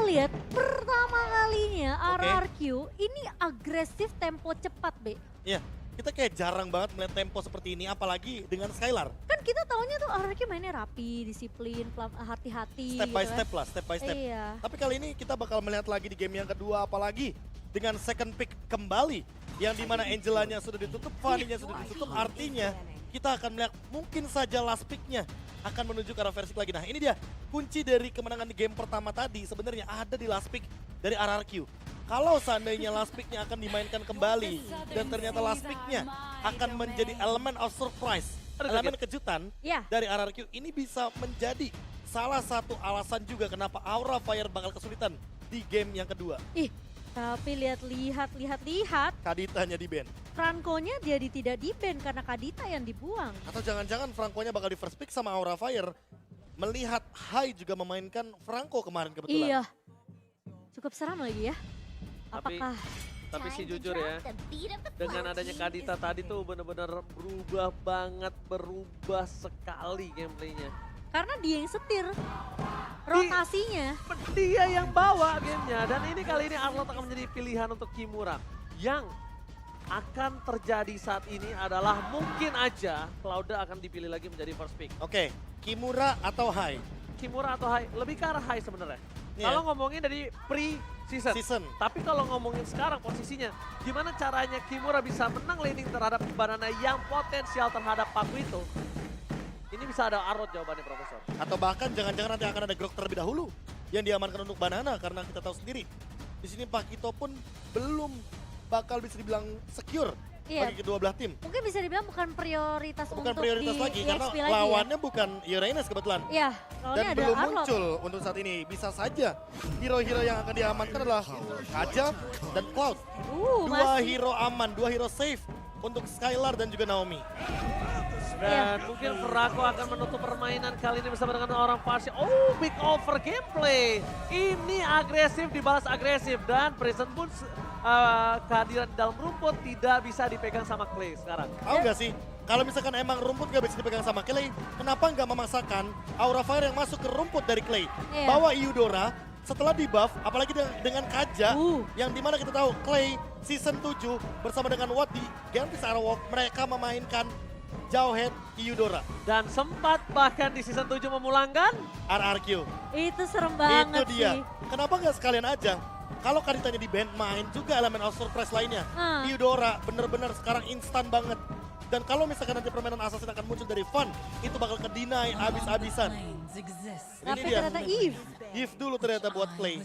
ngelihat pertama kalinya Oke. RRQ ini agresif tempo cepat, Be. Iya, kita kayak jarang banget melihat tempo seperti ini, apalagi dengan Skylar. Kan kita taunya tuh RRQ mainnya rapi, disiplin, hati-hati Step by gitu step lah, step by step. Iya. Tapi kali ini kita bakal melihat lagi di game yang kedua, apalagi dengan second pick kembali. Yang dimana Angelanya sudah ditutup, Fanny-nya sudah ditutup, artinya kita akan melihat mungkin saja last pick-nya akan menuju ke arah versi lagi. Nah ini dia, kunci dari kemenangan di game pertama tadi sebenarnya ada di last pick dari RRQ. Kalau seandainya last pick-nya akan dimainkan kembali dan ternyata last pick-nya akan menjadi elemen of surprise, elemen kejutan Iya. dari RRQ, ini bisa menjadi salah satu alasan juga kenapa Aura Fire bakal kesulitan di game yang kedua. Ih, tapi lihat. Kaditanya di ban. Franco-nya jadi tidak di-ban karena Kadita yang dibuang. Atau jangan-jangan Franco-nya bakal di first pick sama Aura Fire. Melihat Hai juga memainkan Franco kemarin kebetulan. Iya. Cukup seram lagi ya. Tapi- Apakah Tapi sih jujur ya, dengan adanya Kadita tadi tuh bener-bener berubah banget, berubah sekali gameplaynya. karena dia yang setir rotasinya. Dia yang bawa gamenya, dan ini kali ini Arlot akan menjadi pilihan untuk Kimura. Yang akan terjadi saat ini adalah mungkin aja Cloudda akan dipilih lagi menjadi first pick. Oke, Kimura atau Hai? Kimura atau Hai, lebih ke arah Hai sebenarnya. Iya. Kalau ngomongin dari pre-season. Season. Tapi kalau ngomongin sekarang posisinya, gimana caranya Kimura bisa menang laning terhadap Banana yang potensial terhadap Paku itu? Ini bisa ada Arlot jawabannya, Profesor. Atau bahkan jangan-jangan nanti akan ada Grok terlebih dahulu yang diamankan untuk Banana karena kita tahu sendiri. Di sini Pakito pun belum bakal bisa dibilang secure Iya. bagi kedua belah tim. Mungkin bisa dibilang bukan prioritas Bukan untuk prioritas di lagi karena EXP lagi lawannya bukan Uranus kebetulan. ya. Iya, Dan lawannya ada belum Arlot. muncul untuk saat ini. Bisa saja hero-hero yang akan diamankan adalah Kaja dan Cloud. Dua Masih. hero aman, dua hero safe untuk Skylar dan juga Naomi. Dan mungkin Franco akan menutup permainan kali ini bersama dengan orang Farsia. Oh, big over gameplay. Ini agresif dibalas agresif. Dan Prison pun kehadiran di dalam rumput tidak bisa dipegang sama Clay sekarang. Tahu nggak sih, kalau misalkan emang rumput nggak bisa dipegang sama Clay, kenapa nggak memaksakan Aura Fire yang masuk ke rumput dari Clay? Iya. Bawa Eudora, setelah di buff, apalagi dengan Kaja, yang dimana kita tahu Clay season 7 bersama dengan Watt di Gantis Arawalk, mereka memainkan Jauhead Eudora, Dan sempat bahkan di season 7 memulangkan. RRQ. Itu serem banget Itu dia. sih. Kenapa nggak sekalian aja? Kalau Kaditanya di band, main juga elemen of surprise lainnya. Ah. Eudora bener-bener sekarang instan banget. Dan kalau misalkan nanti permainan Assassin akan muncul dari Fun, itu bakal ke-deny abis-abisan. Tapi Ini dia. ternyata Eve. Give dulu ternyata buat Clay.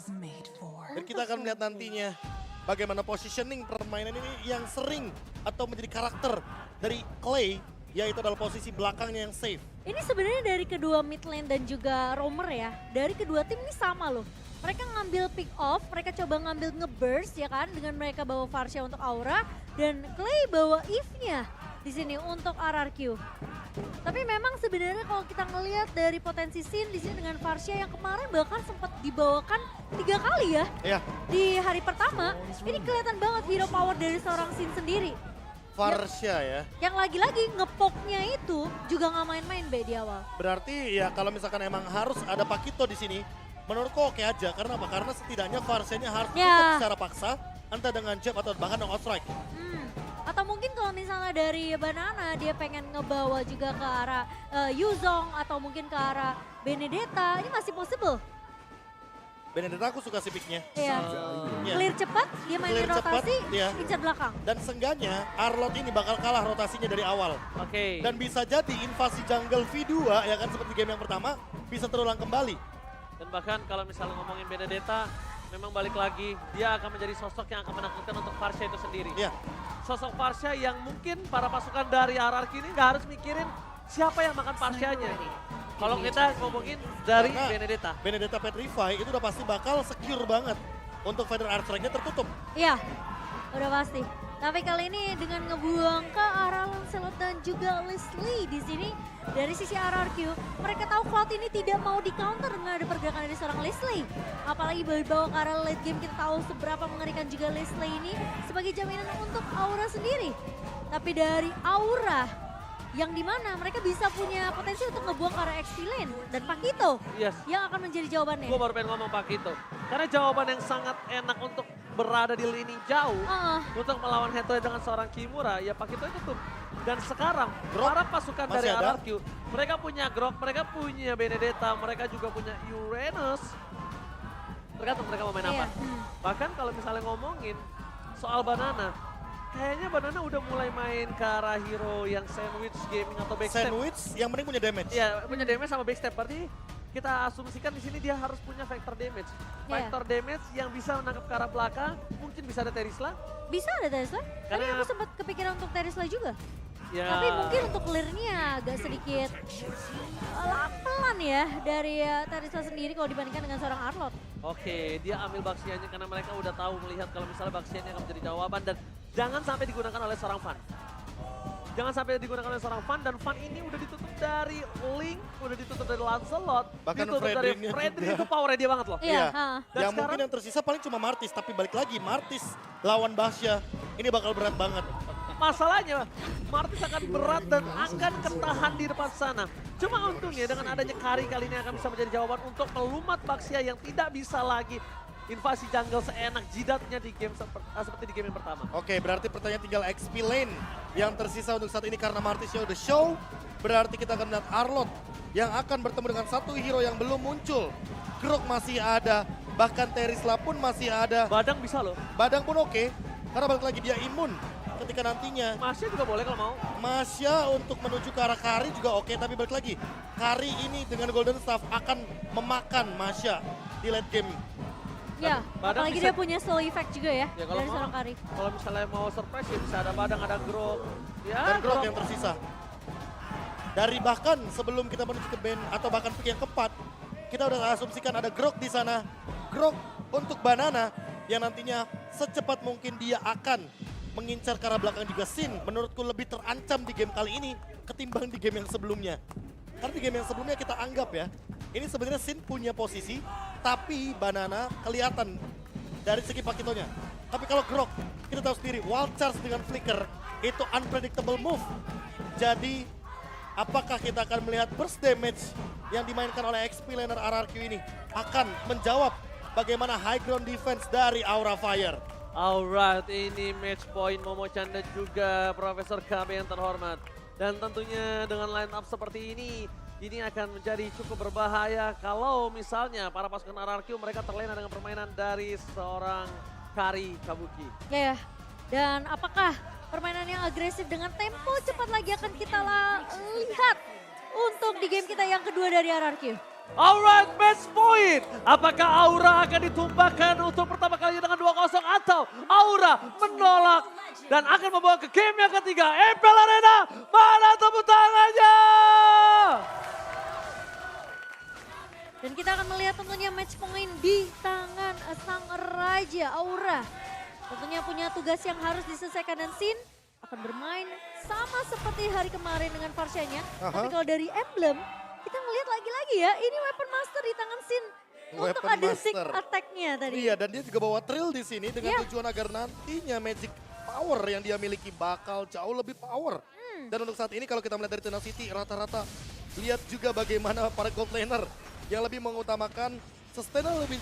Dan kita akan melihat nantinya bagaimana positioning permainan ini yang sering atau menjadi karakter dari Clay, yaitu adalah posisi belakangnya yang safe. Ini sebenarnya dari kedua mid lane dan juga roamer ya. Dari kedua tim ini sama loh. Mereka ngambil pick off, mereka coba ngambil ngeburst ya kan. Dengan mereka bawa Farsia untuk Aura. Dan Clay bawa Eve-nya di sini untuk RRQ. Tapi memang sebenarnya kalau kita ngelihat dari potensi scene di sini dengan Farsia yang kemarin bahkan sempat dibawakan 3 kali ya. Ya, Di hari pertama, ini kelihatan banget hero power dari seorang scene sendiri. Farsia ya. Yang lagi-lagi ngepoknya itu juga nggak main-main Be di awal. Berarti ya kalau misalkan emang harus ada Pakito di sini, menurutku oke aja. Karena apa? Karena setidaknya Farsianya harus Ya. tutup secara paksa, entah dengan jab atau bahkan dengan outstrike. Atau mungkin kalau misalnya dari Banana dia pengen ngebawa juga ke arah Yuzong atau mungkin ke arah Benedetta, ini masih possible. Benedetta aku suka sih picknya. Iya. Iya. Clear cepat, dia mainin Clear cepat, rotasi, iya. incar belakang. Dan seenggaknya Arlot ini bakal kalah rotasinya dari awal. Oke. Dan bisa jadi invasi jungle V2 ya kan seperti game yang pertama bisa terulang kembali. Dan bahkan kalau misalnya ngomongin Benedetta, memang balik lagi, dia akan menjadi sosok yang akan menakutkan untuk Farsia itu sendiri. Iya. Sosok Farsia yang mungkin para pasukan dari RRQ ini nggak harus mikirin siapa yang makan Farsianya. Kalau kita ngomongin dari Karena Benedetta. Benedetta Petrify itu udah pasti bakal secure banget untuk Feather Artstrike-nya tertutup. Iya, udah pasti. Tapi kali ini dengan ngebuang ke arah Lancelot dan juga Leslie di sini dari sisi RRQ, mereka tahu Cloud ini tidak mau di counter dengan ada pergerakan dari seorang Leslie. Apalagi bawa ke arah late game, kita tahu seberapa mengerikan juga Leslie ini sebagai jaminan untuk Aura sendiri. Tapi dari Aura, yang dimana mereka bisa punya potensi untuk ngebuang ke arah XP lane dan Pakito Yes. yang akan menjadi jawabannya. Gue baru pengen ngomong Pakito. Karena jawaban yang sangat enak untuk berada di lini jauh. Untuk melawan head to head dengan seorang Kimura, ya Pakito itu tuh. Dan sekarang Grok para pasukan masih dari ada. RRQ, mereka punya Grok, mereka punya Benedetta, mereka juga punya Uranus. Tergantung mereka mau main apa. Bahkan kalau misalnya ngomongin soal Banana, kayaknya Banana udah mulai main ke arah hero yang sandwich gaming atau backstep. Sandwich yang penting punya damage. Iya, punya damage sama backstep. Berarti kita asumsikan di sini dia harus punya vector damage. Iya. Vector damage yang bisa menangkap ke arah belakang, mungkin bisa ada Terisla. Bisa ada Tesla. Tadi Karena- aku sempat kepikiran untuk Terisla juga. Ya. Tapi mungkin untuk clear-nya agak sedikit pelan ya dari Terisla sendiri kalau dibandingkan dengan seorang Arlott. Oke, dia ambil Baxiannya karena mereka udah tahu melihat kalau misalnya Baxiannya akan menjadi jawaban dan jangan sampai digunakan oleh seorang Fan. Jangan sampai digunakan oleh seorang Fan dan Fan ini udah ditutup dari Link, udah ditutup dari Lancelot, Bahkan ditutup dari Fredrin-nya Fredrin juga. itu powernya dia banget loh. Iya. Dan Yang sekarang- mungkin yang tersisa paling cuma Martis, tapi balik lagi Martis lawan Basya ini bakal berat banget. Masalahnya, Martis akan berat dan akan ketahan di depan sana. Cuma untungnya dengan adanya Kari kali ini akan bisa menjadi jawaban untuk melumat Baxia yang tidak bisa lagi invasi jungle seenak jidatnya di game seperti di game yang pertama. Oke, berarti pertanyaan tinggal XP lane yang tersisa untuk saat ini karena Martisnya udah show. Berarti kita akan melihat Arlott yang akan bertemu dengan satu hero yang belum muncul. Grok masih ada, bahkan Terisla pun masih ada. Badang bisa loh. Badang pun oke, karena balik lagi dia imun. Ketika nantinya Masnya juga boleh kalau mau. Masya untuk menuju ke arah Kari juga oke, tapi balik lagi Kari ini dengan Golden Staff akan memakan Masya di late game. Ya, Badang apalagi bisa- dia punya slow effect juga ya, Ya kalau dari mau, seorang Kari. kalau misalnya mau surprise ya bisa ada Badang, ada Grok. Ya, Dan Grok yang tersisa. Dari bahkan sebelum kita menuju ke band atau bahkan pick yang keempat, kita udah asumsikan ada Grok di sana. Grok untuk Banana yang nantinya secepat mungkin dia akan mengincar ke arah belakang juga. Sin menurutku lebih terancam di game kali ini ketimbang di game yang sebelumnya. Karena di game yang sebelumnya kita anggap ya, ini sebenarnya Sin punya posisi, tapi Banana kelihatan dari segi Pakitonya. Tapi kalau Grok, kita tahu sendiri, Wild Charge dengan Flicker itu unpredictable move. Jadi, apakah kita akan melihat burst damage yang dimainkan oleh XP laner RRQ ini akan menjawab bagaimana high ground defense dari Aura Fire? Alright, ini match point Momo-chan dan juga Profesor KB yang terhormat. Dan tentunya dengan line up seperti ini akan menjadi cukup berbahaya kalau misalnya para pasukan RRQ mereka terlena dengan permainan dari seorang Kari Kabuki. Ya, dan apakah permainan yang agresif dengan tempo cepat lagi akan kita lihat untuk di game kita yang kedua dari RRQ? Alright, match point. Apakah Aura akan ditumbangkan untuk pertama kalinya dengan 2-0 atau Aura menolak dan akan membawa ke game yang ketiga. Empel Arena, mana tepuk tangannya? Dan kita akan melihat tentunya match point di tangan sang Raja Aura. Tentunya punya tugas yang harus diselesaikan dan Sin akan bermain sama seperti hari kemarin dengan Farsianya. Tapi kalau dari Emblem, kita ngelihat lagi-lagi ya, ini Weapon Master di tangan Sin. Untuk Weapon ada sneak Master. attack-nya tadi. Iya, dan dia juga bawa Trill di sini dengan Iya. tujuan agar nantinya magic power yang dia miliki bakal jauh lebih power. Dan untuk saat ini kalau kita melihat dari Tenacity rata-rata lihat juga bagaimana para gold laner yang lebih mengutamakan sustainability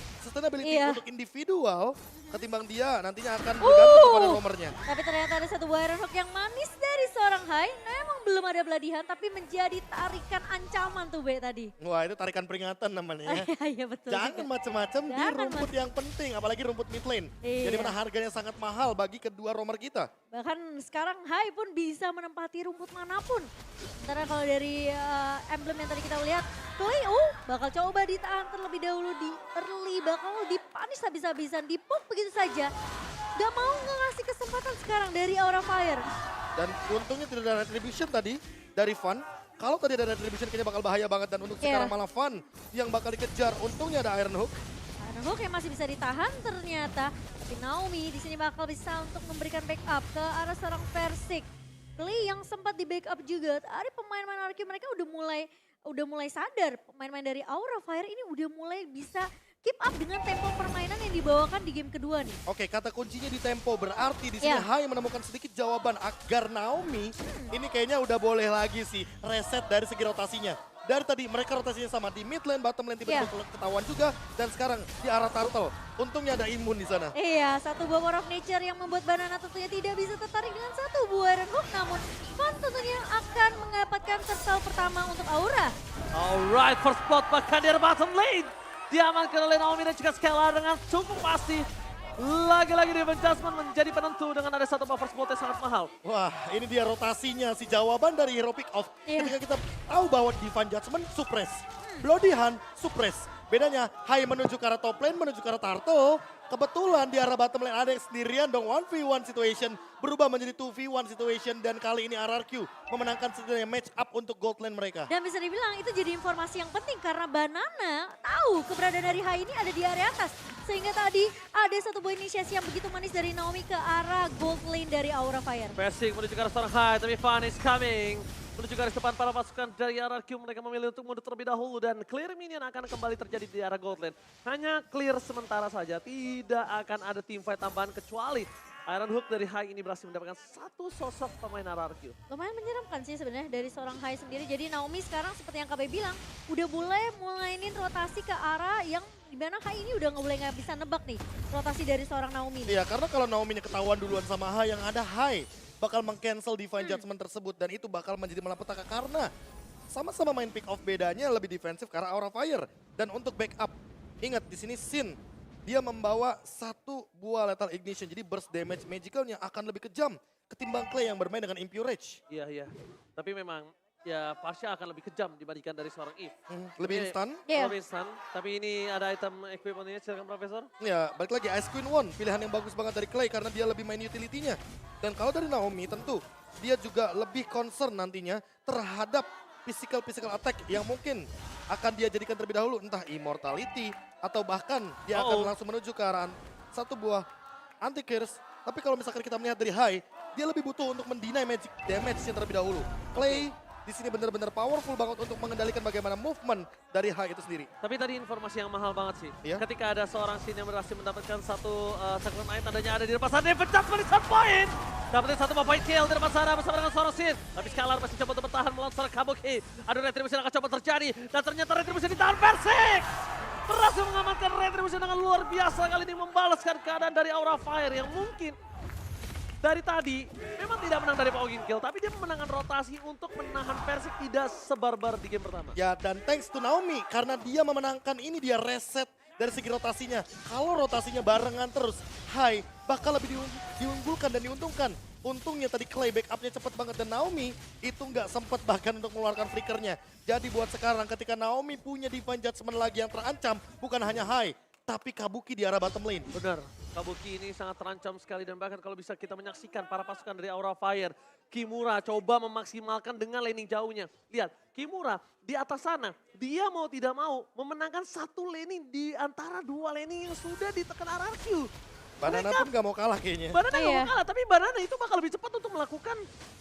Iya. untuk individual ketimbang dia nantinya akan bergantung kepada roamernya. Tapi ternyata ada satu Iron Hook yang manis dari seorang Hai. Memang belum ada beladihan tapi menjadi tarikan ancaman tuh B tadi. Wah, itu tarikan peringatan namanya ya. Iya betul. Jangan juga. macam-macam di Jangan rumput yang penting, apalagi rumput mid lane. Iya. Jadi mana harganya sangat mahal bagi kedua roamer kita. Bahkan sekarang Hai pun bisa menempati rumput manapun. Sementara kalau dari emblem yang tadi kita lihat, Clay bakal coba ditahan terlebih dahulu di early, bakal dipanis habis-habisan, dipop begitu saja. Gak mau ngasih kesempatan sekarang dari Aura Fire. Dan untungnya tidak ada retribution tadi dari Fun. Kalau tadi ada retribution kayaknya bakal bahaya banget. Dan untuk Iya. sekarang malah Fun yang bakal dikejar. Untungnya ada Iron Hook. Iron Hook yang masih bisa ditahan ternyata. Tapi Naomi di sini bakal bisa untuk memberikan backup ke arah seorang Persik. Clay yang sempat di backup juga. Tadi pemain-pemain RRQ mereka udah mulai sadar. Pemain-pemain dari Aura Fire ini udah mulai bisa keep up dengan tempo permainan yang dibawakan di game kedua nih. Oke, kata kuncinya di tempo, berarti di sini Iya. Hai menemukan sedikit jawaban agar Naomi ini kayaknya udah boleh lagi sih reset dari segi rotasinya. Dari tadi mereka rotasinya sama di mid lane, bottom lane tiba-tiba ketahuan juga, dan sekarang di arah turtle. Untungnya ada imun di sana. Iya, satu buah War of Nature yang membuat Banana tentunya tidak bisa tertarik dengan satu buah Iron Hook, namun Fan tentunya akan mendapatkan turtle pertama untuk Aura. Alright, first spot bahkan dari bottom lane. Diamankan oleh Naomi dan juga Skylar dengan cukup pasti. Lagi-lagi Divine Judgment menjadi penentu dengan ada satu first spot yang sangat mahal. Wah, ini dia rotasinya, si jawaban dari Hero Pick Off. Iya. Ketika kita tahu bahwa Divine Judgment suppress, Bloody Hand suppress. Bedanya Hai menuju ke arah top lane, menuju ke arah turtle. Kebetulan di arah bottom lane ada sendirian dong, 1v1 situation berubah menjadi 2v1 situation, dan kali ini RRQ memenangkan setidaknya match up untuk gold lane mereka. Dan bisa dibilang itu jadi informasi yang penting karena Banana tahu keberadaan dari Hai ini ada di area atas. Sehingga tadi ada satu buah inisiasi yang begitu manis dari Naomi ke arah gold lane dari Aura Fire. Passing menuju ke arah seorang Hai, tapi Fan is coming. Menuju garis depan para pasukan dari RRQ, mereka memilih untuk mundur terlebih dahulu dan clear minion akan kembali terjadi di arah gold lane. Hanya clear sementara saja, tidak akan ada team fight tambahan kecuali Iron Hook dari Hai ini berhasil mendapatkan satu sosok pemain RRQ. Lumayan menyeramkan sih sebenarnya dari seorang Hai sendiri. Jadi Naomi sekarang seperti yang KB bilang, udah mulainin rotasi ke arah yang dimana Hai ini udah nggak bisa nebak nih rotasi dari seorang Naomi. Iya, karena kalau Naomi-nya ketahuan duluan sama Hai, yang ada Hai bakal meng-cancel Divine Judgment tersebut, dan itu bakal menjadi malapetaka karena sama-sama main pick off, bedanya lebih defensif karena Aura Fire. Dan untuk backup, ingat di sini Sin dia membawa satu buah lethal ignition, jadi burst damage magicalnya akan lebih kejam ketimbang Clay yang bermain dengan Impure Rage. Iya, iya. Tapi memang ya Pasha akan lebih kejam dibandingkan dari seorang Eve. Lebih instan. Iya. Lebih instan. Tapi ini ada item equipment-nya, silakan Profesor. Ya, balik lagi Ice Queen One, pilihan yang bagus banget dari Clay karena dia lebih main utility-nya. Dan kalau dari Naomi tentu dia juga lebih concern nantinya terhadap physical attack yang mungkin akan dia jadikan terlebih dahulu, entah immortality atau bahkan dia akan langsung menuju ke arah satu buah anti-curse. Tapi kalau misalkan kita melihat dari Hai, dia lebih butuh untuk mendinai magic damage-nya terlebih dahulu. Clay di sini benar-benar powerful banget untuk mengendalikan bagaimana movement dari Hai itu sendiri. Tapi tadi informasi yang mahal banget sih. Iya. Ketika ada seorang Sin yang berhasil mendapatkan satu segmen air, tandanya ada di depan sana. Dia pecah di satu poin. Dapetin satu point kill di depan sana bersama dengan seorang Sin. Tapi Skylar masih coba untuk bertahan melawan seorang Kabuki. Ada retribution yang akan coba terjadi. Dan ternyata retribution ditahan Persik. Berhasil mengamankan retribution dengan luar biasa. Kali ini membalaskan keadaan dari Aura Fire yang mungkin dari tadi memang tidak menang dari poin kill, tapi dia memenangkan rotasi untuk menahan Persik tidak sebarbar di game pertama. Ya, dan thanks to Naomi karena dia memenangkan ini, dia reset dari segi rotasinya. Kalau rotasinya barengan terus, Hai bakal lebih diunggulkan dan diuntungkan. Untungnya tadi Clay backupnya cepat banget dan Naomi itu nggak sempat bahkan untuk mengeluarkan flickernya. Jadi buat sekarang ketika Naomi punya Divine Judgment lagi yang terancam, bukan hanya Hai, tapi Kabuki di arah bottom lane. Benar, Kabuki ini sangat terancam sekali dan bahkan kalau bisa kita menyaksikan para pasukan dari Aura Fire. Kimura coba memaksimalkan dengan laning jauhnya. Lihat, Kimura di atas sana, dia mau tidak mau memenangkan satu laning di antara dua laning yang sudah ditekan RRQ. Banana pun nggak mau kalah kayaknya. Banana nggak Iya. mau kalah, tapi Banana itu bakal lebih cepat untuk melakukan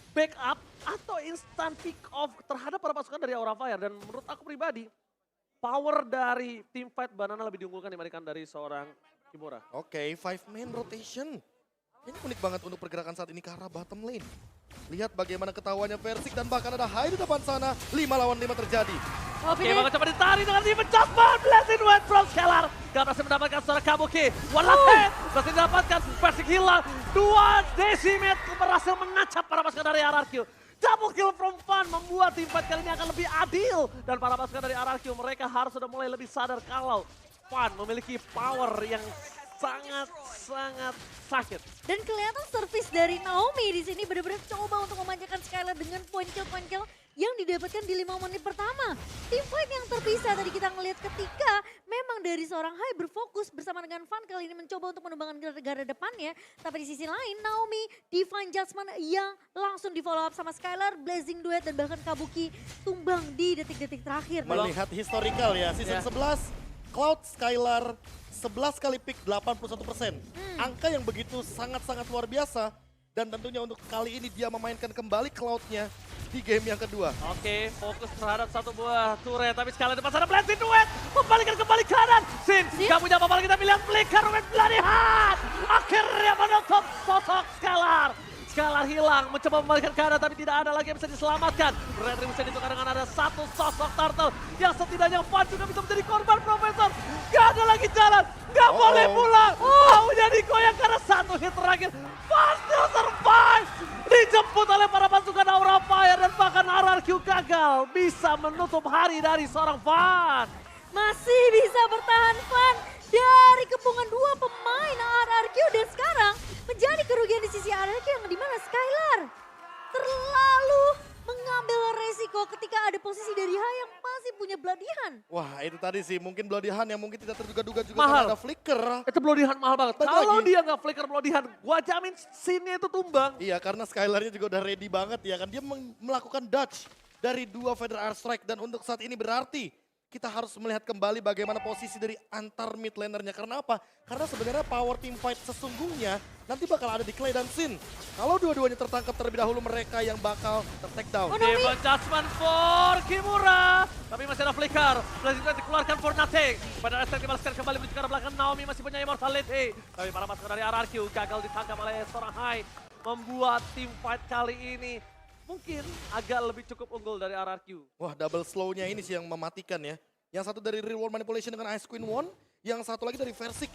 backup atau instant pick off terhadap para pasukan dari Aura Fire. Dan menurut aku pribadi, power dari team fight Banana lebih diunggulkan dibandingkan dari seorang Kimura. Oke, 5-man rotation. Ini unik banget untuk pergerakan saat ini ke arah bottom lane. Lihat bagaimana ketahuannya Persik dan bahkan ada Hai di depan sana. 5 lawan 5 terjadi. Oke, bakal coba ditarik dengan Divine Judgment. Blessing Wet from Skylar. Gak berhasil mendapatkan seorang Kabuki. One last hit. Berhasil didapatkan. Persik hilang. 2 decimate berhasil menancap para pasukan dari RRQ. Double kill from Fan membuat tim fight kali ini akan lebih adil. Dan para pasukan dari RRQ mereka harus sudah mulai lebih sadar kalau Fan memiliki power yang sangat sakit. Dan kelihatan service dari Naomi di sini benar-benar coba untuk memanjakan Skylar dengan point kill yang didapatkan di 5 menit pertama. Tim fight yang terpisah tadi kita ngelihat ketika memang dari seorang Hai berfokus bersama dengan Fan kali ini mencoba untuk menumbangkan gara depannya. Tapi di sisi lain Naomi Divine Judgment yang langsung di follow up sama Skylar, Blazing Duet dan bahkan Kabuki tumbang di detik-detik terakhir. Melihat historical ya, season 11, Cloud Skylar 11 kali pick 81%. Angka yang begitu sangat-sangat luar biasa. Dan tentunya untuk kali ini dia memainkan kembali Cloud-nya. di game yang kedua. Oke, fokus terhadap satu buah turret. Tapi sekali depan sana Blessing duet. Membalikan kembali kanan. Sin, gak punya apa-apa lagi tapi lihat flicker with bloody hand. Akhirnya menutup sosok Scalar. Scalar hilang, mencoba membalikan kanan tapi tidak ada lagi yang bisa diselamatkan. Retribution ditukar dengan ada satu sosok turtle yang setidaknya Fan juga bisa menjadi korban Profesor. Gak ada lagi jalan, gak boleh pulang. Maunya digoyang karena satu hit terakhir. Fan still survive. Dijemput oleh para pasukan Aura Fire dan bahkan RRQ gagal bisa menutup hari dari seorang Fan. Masih bisa bertahan Fan dari kepungan dua pemain RRQ dan sekarang menjadi kerugian di sisi RRQ yang dimana Skylar terlalu mengambil resiko ketika ada posisi dari Hai yang masih punya Bloody Hand. Wah itu tadi sih mungkin Bloody Hand yang mungkin tidak terduga-duga juga Mahal. karena ada flicker. Itu Bloody Hand mahal banget. Balik Kalau lagi. dia nggak flicker Bloody Hand, gua jamin scene-nya itu tumbang. Iya karena Skylarnya juga udah ready banget ya kan. Dia melakukan dodge dari dua Feather Air Strike dan untuk saat ini berarti kita harus melihat kembali bagaimana posisi dari antar mid lanernya. Karena apa? Karena sebenarnya power team fight sesungguhnya nanti bakal ada di Clay dan Sin. Kalau dua-duanya tertangkap terlebih dahulu mereka yang bakal ter-take down. Devon Judgment for Kimura. Tapi masih ada flicker. Blazing Blade dikeluarkan for nothing. Pada Estek dibalaskan kembali menuju ke arah belakang. Naomi masih punya immortality. Tapi para pasukan dari RRQ gagal ditangkap oleh seorang Hai. Membuat team fight kali ini mungkin agak lebih cukup unggul dari RRQ. Wah double slow-nya ini sih yang mematikan ya. Yang satu dari Real World Manipulation dengan Ice Queen Won. Yang satu lagi dari Versik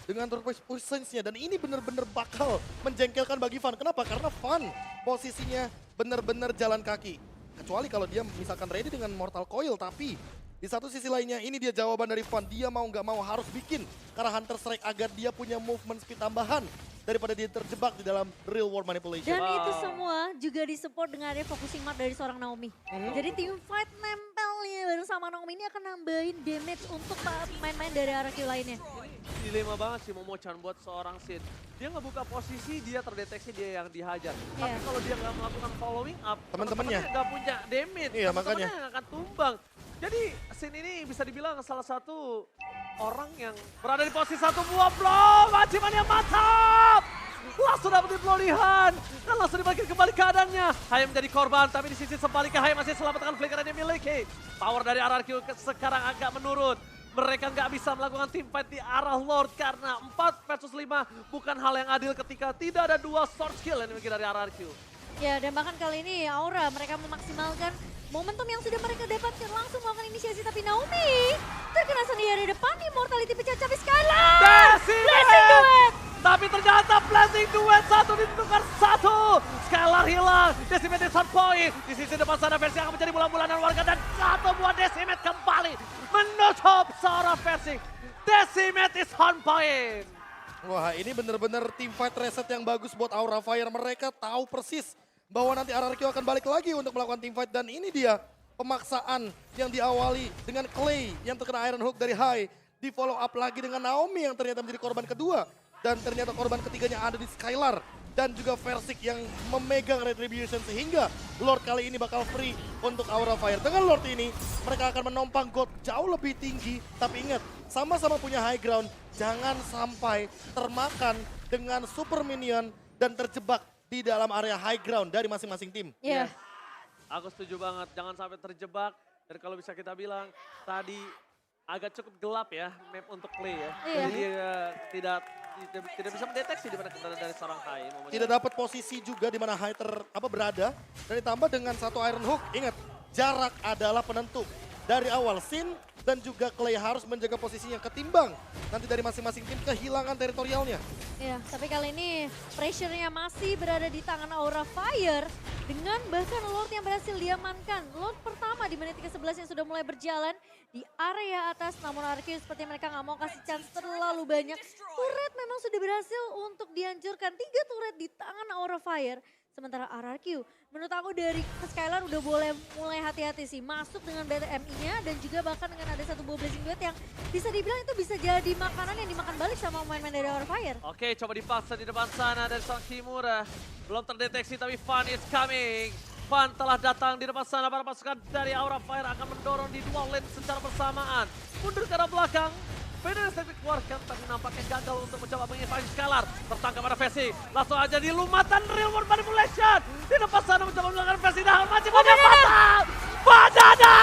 dengan turret positions-nya. Dan ini benar-benar bakal menjengkelkan bagi Fan. Kenapa? Karena Fan posisinya benar-benar jalan kaki. Kecuali kalau dia misalkan ready dengan Mortal Coil. Tapi di satu sisi lainnya ini dia jawaban dari Fan. Dia mau nggak mau harus bikin karena Hunter Strike agar dia punya movement speed tambahan. Daripada dia terjebak di dalam Real World Manipulation. Dan itu semua juga disupport dengan ada focusing mark dari seorang Naomi. Jadi team fight nempelnya bareng sama Naomi ini akan nambahin damage untuk pemain-pemain dari RRQ lainnya. Ini dilema banget sih Momochan buat seorang Sin. Dia ngebuka posisi, dia terdeteksi dia yang dihajar. Tapi kalau dia nggak melakukan following up, Teman-temannya nggak punya damage. Iya, makanya. Teman-temannya akan tumbang. Jadi Sin ini bisa dibilang salah satu orang yang berada di posisi satu buah blow. Majiman yang mantap. Langsung dapetin Bloody Hand. Dan langsung dibagi kembali keadaannya. Hai menjadi korban, tapi di sisi sebaliknya Hai masih selamatkan flicker yang dimiliki. Power dari RRQ sekarang agak menurun. Mereka nggak bisa melakukan team fight di arah Lord karena 4 versus 5 bukan hal yang adil ketika tidak ada dua sword skill yang dimiliki dari RRQ. Ya dan bahkan kali ini Aura mereka memaksimalkan momentum yang sudah mereka dapatkan langsung melakukan inisiasi. Tapi Naomi terkena sendiri di depan, immortality pecah tapi Skylar! Blessing duet! Tapi ternyata Blessing duet satu ditukar satu. Skylar hilang, Decimate is on point. Di sisi depan sana versi akan menjadi bulan-bulanan warga dan satu buah Decimate kembali menutup seorang versi. Decimate is on point. Wah ini benar-benar team fight reset yang bagus buat Aura Fire. Mereka tahu persis bahwa nanti RRQ akan balik lagi untuk melakukan team fight. Dan ini dia pemaksaan yang diawali dengan Clay yang terkena Iron Hook dari Hai. Di follow up lagi dengan Naomi yang ternyata menjadi korban kedua. Dan ternyata korban ketiganya ada di Skylar. Dan juga Versik yang memegang Retribution sehingga Lord kali ini bakal free untuk Aura Fire. Dengan Lord ini mereka akan menompang God jauh lebih tinggi. Tapi ingat sama-sama punya high ground. Jangan sampai termakan dengan super minion dan terjebak di dalam area high ground dari masing-masing tim. Iya. Aku setuju banget, jangan sampai terjebak. Dan kalau bisa kita bilang tadi agak cukup gelap ya map untuk Clay ya. Iya. Jadi tidak bisa mendeteksi di mana keberadaan dari seorang Hai. Tidak dapat posisi juga di mana Hai berada. Dan ditambah dengan satu Iron Hook. Ingat, jarak adalah penentu. Dari awal Sin dan juga Clay harus menjaga posisinya ketimbang nanti dari masing-masing tim kehilangan teritorialnya. Ya, tapi kali ini pressure-nya masih berada di tangan Aura Fire dengan bahkan Lord yang berhasil diamankan. Lord pertama di menit ke-11 yang sudah mulai berjalan di area atas, namun RRQ seperti mereka nggak mau kasih chance terlalu banyak. Turret memang sudah berhasil untuk dihancurkan, 3 turret di tangan Aura Fire. Sementara RRQ, menurut aku dari Skylar udah boleh mulai hati-hati sih. Masuk dengan BTMI-nya dan juga bahkan dengan ada satu buah Blazing Duet yang bisa dibilang itu bisa jadi makanan yang dimakan balik sama pemain-pemain dari Aura Fire. Oke, coba dipaksa di depan sana dari seorang Kimura. Belum terdeteksi tapi Fan is coming. Fan telah datang di depan sana, para pasukan dari Aura Fire akan mendorong di dua lane secara bersamaan. Mundur ke arah belakang, Fede Static keluarkan, tapi nampaknya gagal untuk mencoba menginvasi Skylar. Tertangkap pada Vessi, langsung aja dilumatan Real World Manipulation. Di depan sana mencoba melakukan Vessi, dah masih punya fatal. Banana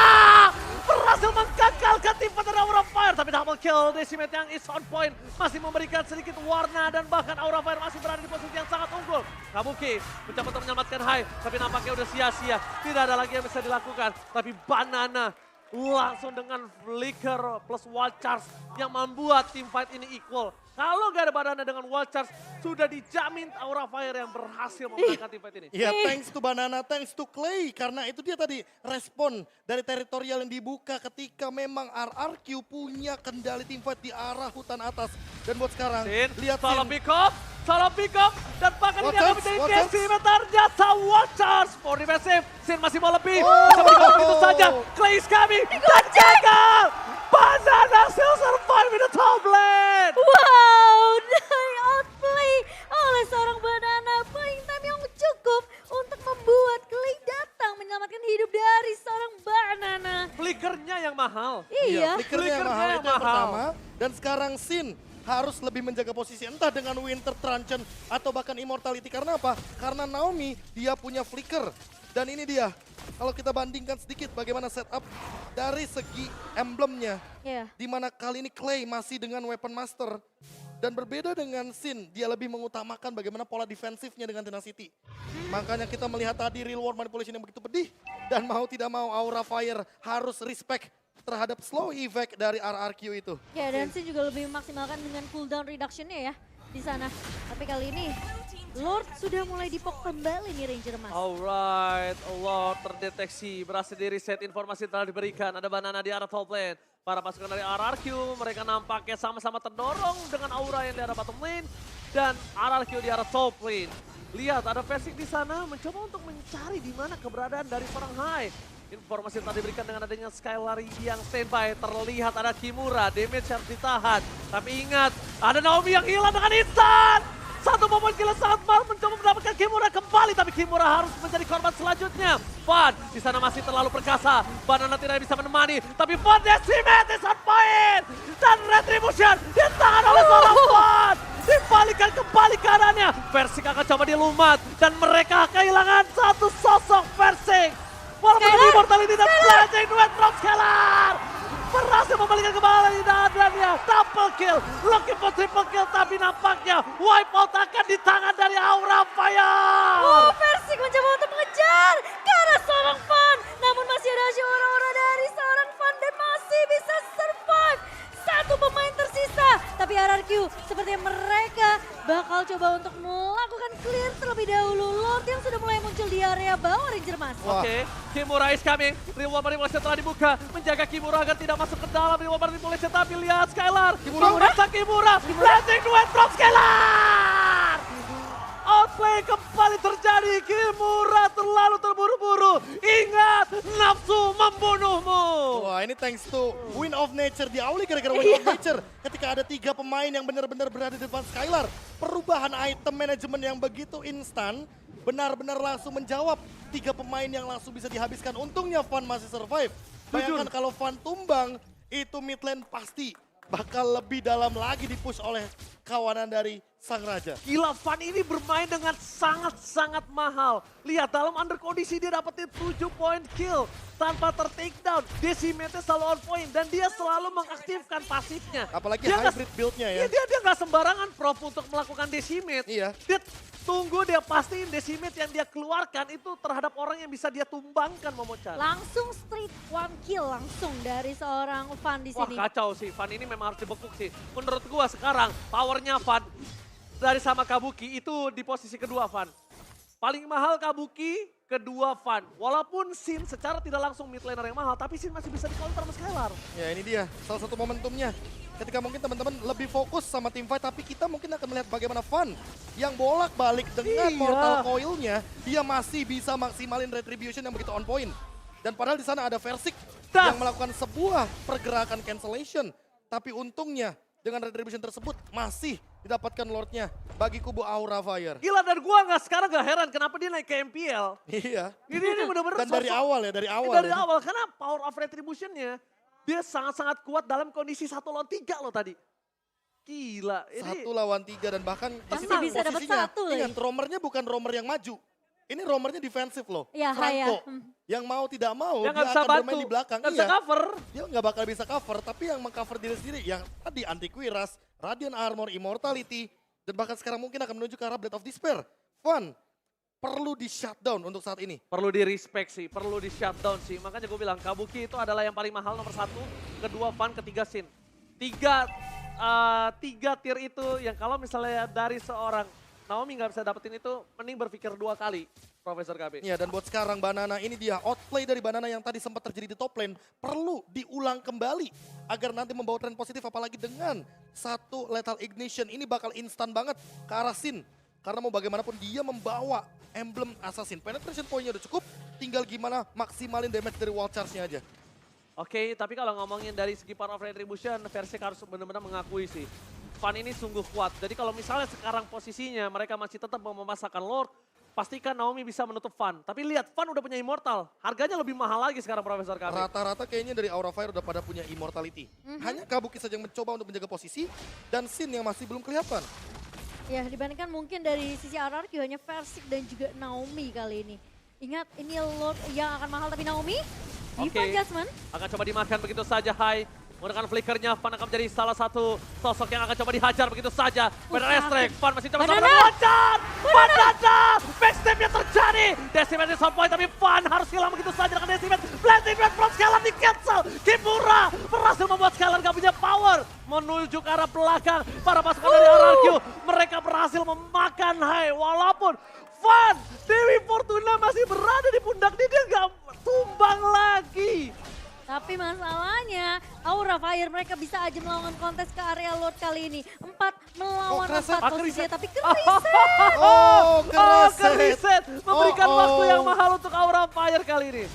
berhasil menggagalkan tim dari Aura Fire, tapi double kill. Decimate yang is on point, masih memberikan sedikit warna dan bahkan Aura Fire masih berada di posisi yang sangat unggul. Kabuki mencoba untuk menyelamatkan Hai, tapi nampaknya udah sia-sia. Tidak ada lagi yang bisa dilakukan, tapi Banana langsung dengan flicker plus wild charge yang membuat team fight ini equal. Kalau gak ada Banana dengan wild charge, sudah dijamin Aura Fire yang berhasil memenangkan team fight ini. Ya, thanks to Banana, thanks to Clay. Karena itu dia tadi respon dari teritorial yang dibuka ketika memang RRQ punya kendali team fight di arah hutan atas. Dan buat sekarang, Sin, lihat solo Sin. pick up, dan bahkan ini akan menjadi Watch decimeter jasa Watchers. For defensive, Sin masih mau lebih, Oh. bisa berikan begitu saja. Clay is coming, dan gagal. Banana still survive in the top lane. Wow, dari outplay oleh seorang Banana. Playing time yang cukup untuk membuat Clay datang menyelamatkan hidup dari seorang Banana. Flickernya yang mahal. Iya. Flickernya yang Flickernya mahal yang itu yang mahal. pertama. Dan sekarang Sin harus lebih menjaga posisi entah dengan Winter Truncheon atau bahkan Immortality. Karena apa? Karena Naomi dia punya flicker. Dan ini dia, kalau kita bandingkan sedikit bagaimana setup dari segi emblemnya. Iya. Dimana kali ini Clay masih dengan Weapon Master. Dan berbeda dengan Sin, dia lebih mengutamakan bagaimana pola defensifnya dengan Tenacity. Makanya kita melihat tadi Real World Manipulation yang begitu pedih. Dan mau tidak mau Aura Fire harus respect terhadap slow effect dari RRQ itu. Ya, dan Sin juga lebih memaksimalkan dengan cooldown reduction-nya ya di sana. Tapi kali ini Lord sudah mulai dipok kembali nih Ranger Mas. Alright, Allah terdeteksi, berhasil di reset, informasi telah diberikan. Ada Banana di arah top lane. Para pasukan dari RRQ, mereka nampaknya sama-sama terdorong dengan aura yang di arah bottom lane. Dan RRQ di arah top lane. Lihat, ada Versik di sana mencoba untuk mencari di mana keberadaan dari seorang Hai. Informasi telah diberikan dengan adanya Skylar yang standby. Terlihat ada Kimura, damage harus ditahan. Tapi ingat, ada Naomi yang hilang dengan instan. Satu momen gila sangat mal mencoba mendapatkan Kimura kembali. Tapi Kimura harus menjadi korban selanjutnya. Van di sana masih terlalu perkasa. Banana tidak bisa menemani. Tapi Van decimate is on point. Dan Retribution ditahan oleh seorang Van. Dibalikan kembali keadaannya. Versik akan coba dilumat. Dan mereka kehilangan satu sosok Versik. Walaupun Skylar! Immortality dan Blazing Duet from Skylar. Berhasil membalikan kembali keadaannya. Double kill. Looking for triple kill. Tapi nampaknya wipeout akan di tangan dari Aura Fire. Oh, Versik mencoba untuk mengejar ke arah seorang Fan. Namun masih ada aura-aura dari seorang Fan dan masih bisa survive. Satu pemain tersisa. Tapi RRQ sepertinya mereka bakal coba untuk melakukan clear terlebih dahulu. Lord yang sudah mulai muncul di area bawah Ranger Mas. Wah. Oke, Kimura is coming. Reward Manipulation telah dibuka. Menjaga Kimura agar tidak masuk ke dalam Reward Manipulation. Tapi lihat Skylar. Memaksa Kimura. Blazing Duet from Skylar. Outplay kembali terjadi. Kimura terlalu terburu-buru. Ingat, nafsu membunuhmu. Wah, ini thanks to Wind of Nature. Diawali gara-gara Wind of Nature. Ketika ada 3 pemain yang benar-benar berada di depan Skylar. Perubahan item manajemen yang begitu instan. Benar-benar langsung menjawab 3 pemain yang langsung bisa dihabiskan. Untungnya Van masih survive. Bayangkan kalau Van tumbang, itu mid lane pasti bakal lebih dalam lagi dipush oleh kawanan dari Sang Raja. Gila, Van ini bermain dengan sangat-sangat mahal. Lihat, dalam under kondisi dia dapetin 7 point kill tanpa ter-takedown. Decimate selalu on point dan dia selalu mengaktifkan pasifnya. Apalagi Dia nggak- hybrid build-nya ya. Iya, dia nggak sembarangan Prof untuk melakukan decimate. Iya. Dia tunggu, dia pastiin decimate yang dia keluarkan itu terhadap orang yang bisa dia tumbangkan, Momochan. Langsung straight one kill langsung dari seorang Fan di Wah, sini. kacau sih. Van ini memang harus dibekuk sih. Menurut gua sekarang powernya Van dari sama Kabuki itu di posisi kedua Van. Paling mahal Kabuki, kedua Van. Walaupun Sin secara tidak langsung mid laner yang mahal, tapi Sin masih bisa di-counter sama Skylar. Ya ini dia salah satu momentumnya. Ketika mungkin teman-teman lebih fokus sama team fight, tapi kita mungkin akan melihat bagaimana Van yang bolak-balik dengan Iya. Mortal Coil-nya, dia masih bisa maksimalin Retribution yang begitu on point. Dan padahal di sana ada Versik Das. yang melakukan sebuah pergerakan cancellation. Tapi untungnya dengan Retribution tersebut masih didapatkan Lordnya bagi kubu Aura Fire. Gila, dan gua sekarang gak heran kenapa dia naik ke MPL. Iya. Ini bener-bener Dan dari sosok- awal ya, dari awal. Dari ya. awal, karena power of retribution-nya Dia sangat-sangat kuat dalam kondisi 1 lawan 3 loh tadi. Gila. Ini 1 lawan 3 dan bahkan Masih di sini bisa dapat posisinya, satu ingat lagi. romernya bukan romer yang maju. Ini romernya defensif loh. Ya, Franco. Haya. Yang mau tidak mau dia dia nggak bisa akan bantu, bermain di belakang. nggak bisa Iya. cover. Dia nggak bakal bisa cover, tapi yang mengcover diri sendiri. Yang tadi Antiquiras, Radiant Armor, Immortality. Dan bahkan sekarang mungkin akan menuju ke arah Blade of Despair. Fun. Perlu di shutdown untuk saat ini. Perlu di respect sih, perlu di shutdown sih. Makanya gue bilang Kabuki itu adalah yang paling mahal nomor 1, kedua Fun, ketiga Sin. Tiga tier itu yang kalau misalnya dari seorang Naomi nggak bisa dapetin itu, mending berpikir 2 kali, Profesor KB. Ya, dan buat sekarang Banana ini dia outplay dari Banana yang tadi sempat terjadi di top lane perlu diulang kembali agar nanti membawa tren positif, apalagi dengan 1 lethal ignition ini bakal instan banget ke arah Sin. Karena mau bagaimanapun dia membawa emblem assassin. Penetration point-nya udah cukup, tinggal gimana maksimalin damage dari wall charge-nya aja. Oke, tapi kalau ngomongin dari segi power of retribution, Versik harus benar-benar mengakui sih. Fun ini sungguh kuat. Jadi kalau misalnya sekarang posisinya mereka masih tetap mau memasakkan Lord, pastikan Naomi bisa menutup Fun. Tapi lihat, Fun udah punya Immortal. Harganya lebih mahal lagi sekarang, Profesor KB. Rata-rata kayaknya dari Aura Fire udah pada punya immortality. Hanya Kabuki saja yang mencoba untuk menjaga posisi dan Sin yang masih belum kelihatan. Ya, dibandingkan mungkin dari sisi RRQ hanya Versik dan juga Naomi kali ini. Ingat, ini Lord yang akan mahal tapi Naomi. Diva Jasmine. Akan coba dimakan begitu saja, Hai. Menggunakan flickernya, Fun akan menjadi salah satu sosok yang akan coba dihajar begitu saja. Benar Estrek, Fun masih coba Banana. loncat. Banana! Backstep-nya terjadi. Decimate di sound point, tapi Fun harus hilang begitu saja dengan Decimate. Blazing Red from Skylar di cancel. Kimura berhasil membuat Skylar gak punya power. Menuju ke arah belakang. Para pasukan dari RRQ, mereka berhasil memakan Hai. Walaupun Fun, Dewi Fortuna masih berada di pundak dia gak tumbang lagi. Tapi masalahnya Aura Fire mereka bisa aja melawan kontes ke area Lord kali ini. 4 melawan 4 Kreset. posisinya tapi Kreset. Oh, Kreset memberikan waktu yang oh. mahal untuk Aura Fire kali ini.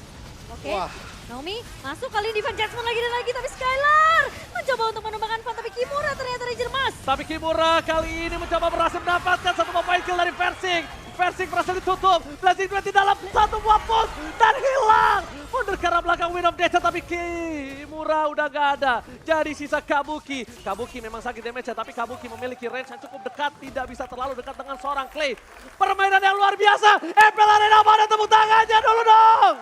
Oke, Wah. Naomi masuk kali ini Diva Jasmine lagi dan lagi tapi Skylar mencoba untuk menumbangkan Fun tapi Kimura ternyata dijermas. Tapi Kimura kali ini mencoba berhasil mendapatkan 1 point kill dari Versik. Versik berhasil ditutup, Blazing Duet di dalam 1 buah push dan hilang. Mundur ke arah belakang Wind of Nature tapi Kimura udah gak ada. Jadi sisa Kabuki. Kabuki memang sakit damage tapi Kabuki memiliki range yang cukup dekat. Tidak bisa terlalu dekat dengan seorang Clay. Permainan yang luar biasa. Apple Arena mana tepuk tangannya dulu dong.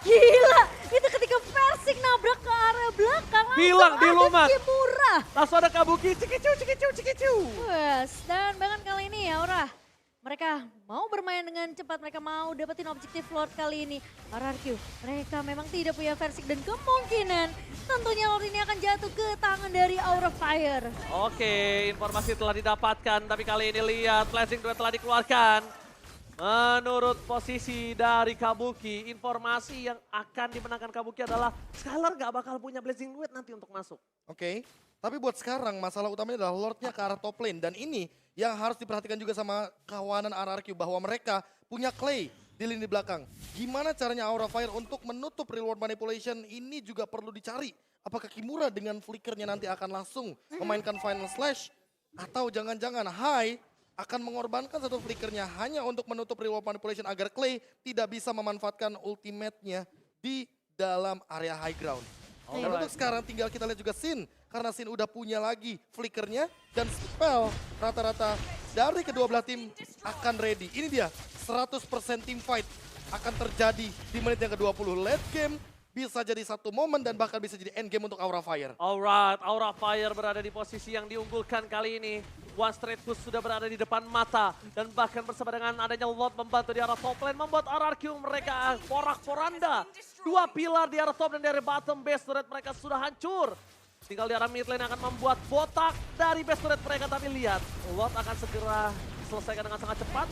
Gila, itu ketika Versik nabrak ke area belakang Hilang di langsung lumat. ada Kimura. Langsung ada Kabuki, cikicu, cikicu, cikicu. Wes, dan bahkan kali ini ya Aura, mereka mau bermain dengan cepat, mereka mau dapetin objektif Lord kali ini. RRQ, mereka memang tidak punya Versik dan kemungkinan tentunya Lord ini akan jatuh ke tangan dari Aura Fire. Oke, informasi telah didapatkan, tapi kali ini lihat Blazing Duet telah dikeluarkan. Menurut posisi dari Kabuki, informasi yang akan dimenangkan Kabuki adalah Skylar gak bakal punya Blazing Duet nanti untuk masuk. Oke, tapi buat sekarang masalah utamanya adalah Lordnya ke arah top lane. Dan ini yang harus diperhatikan juga sama kawanan RRQ bahwa mereka punya Clay di lini belakang. Gimana caranya Aura Fire untuk menutup reward manipulation ini juga perlu dicari. Apakah Kimura dengan flickernya nanti akan langsung memainkan Final Slash? Atau jangan-jangan Hai akan mengorbankan 1 flickernya hanya untuk menutup reward manipulation agar Clay tidak bisa memanfaatkan ultimate-nya di dalam area high ground. Dan untuk sekarang tinggal kita lihat juga Sin. Karena Sin udah punya lagi flickernya dan spell rata-rata dari kedua belah tim akan ready. Ini dia 100% team fight akan terjadi di menit yang ke-20. Late game bisa jadi 1 momen dan bahkan bisa jadi end game untuk Aura Fire. Alright, Aura Fire berada di posisi yang diunggulkan kali ini. One straight push sudah berada di depan mata. Dan bahkan bersama dengan adanya Lord membantu di arah top lane. Membuat RRQ mereka porak-poranda. 2 pilar di arah top dan dari bottom base turret mereka sudah hancur. Tinggal di arah mid lane akan membuat botak dari base turret mereka. Tapi lihat, Lord akan segera selesaikan dengan sangat cepat.